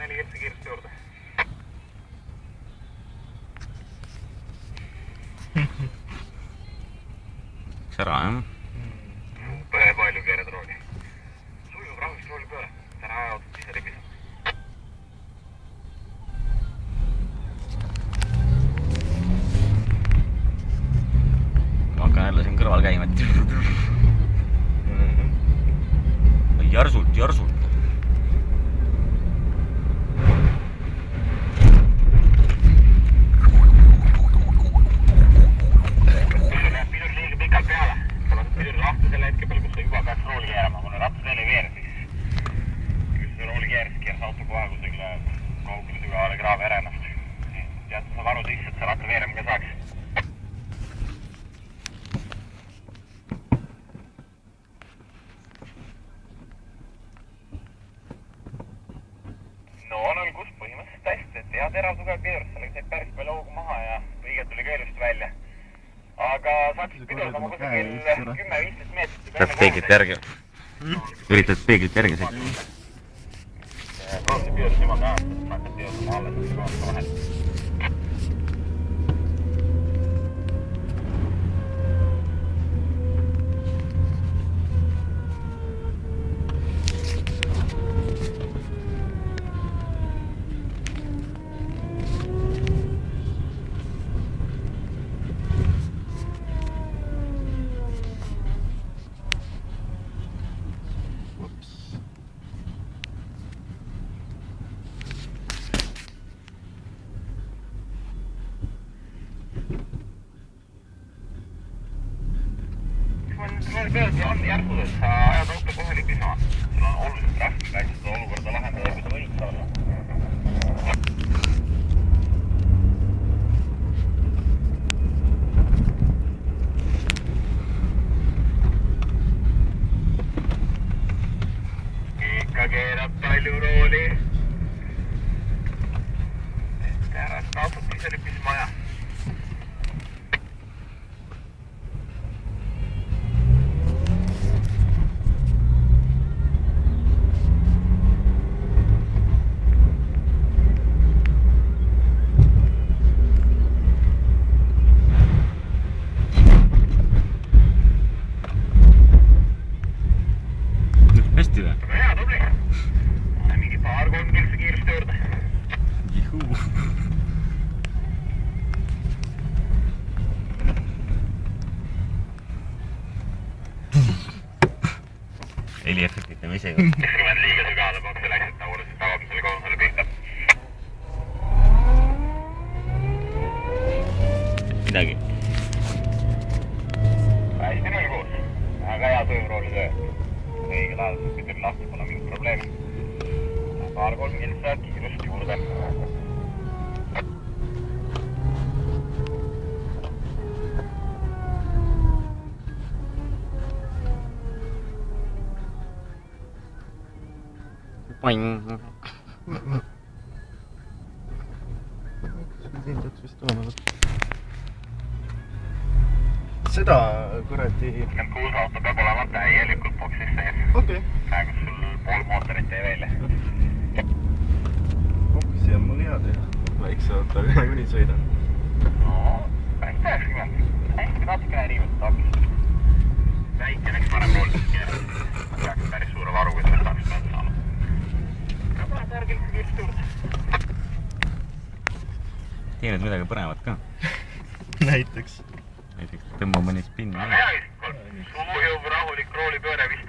pani kiiresti juurde. Läks ära, jah? Palju keered rooli. Sujuv rahvist rooli peale. Täna ajaudut ise ribis. Ma hakkan jälle siin kõrval käima, et järsult. Selle hetke peal, kus sa juba peaks rooli keerama, kuna ratas veel ei veere, siis kui sa rooli keeras auto kohe kusagile kaugele sügavale kraavi ära ennast. Tead, sa varu sisse, et sa ratta veerema ka saaks. No on algus põhimõtteliselt hästi, et hea terav tugev keerus, sellega said päris palju hoogu maha ja õiget tuli keerust välja. Aga saaksid pidurdama kusagil 10-15 meetrit. Saad peeglit järgi. Üritad peeglit järgi sõita. Praegu see pidurdus niimoodi ajast, et hakkad pidurdama alles selle kohta vahel. Rooli pealgi on järsud, et sa ajad auto kohe libisema. Sul on oluliselt raskem käis seda olukorda lahendada, kui sa võiks olla. Ikka keerab palju rooli. Ära seda autot ise libisema aja. Hästi või? Hea, tubli. Mingi paar-kolm kilsa kiiresti juurde. Juhuu. Heliefektit on ise juurde. Kui on liiga sügavale poolt, see läks, et ta uuris tagamisele koonsale pihta. Midagi. Hästi null koos. Väga hea töörooli töö. Õigel ajal saab küteri lahti, pole mingit probleemi. Paar-kolm kilsa kiirust juurde. Poing. Siin peaks vist olema. Seda kuradi... 26 auto peab olema täielikult boksist sees. Okei. Praegu sul pool mootorit jäi välja. Boksi on mul hea teha. Väikse autoga kuni sõidan. No, päris 90. Hästi natukene riivet taabist. Väike läks parem rooliselt keerad. Peaks päris suure varu, kui sellest saaks pealt saanud. Võib-olla targilise kiiresti juurde. Teened midagi põnevat ka? Näiteks. Näiteks tõmba mõni spinni. Hea iskol. Sujuv rahulik roolipööre vist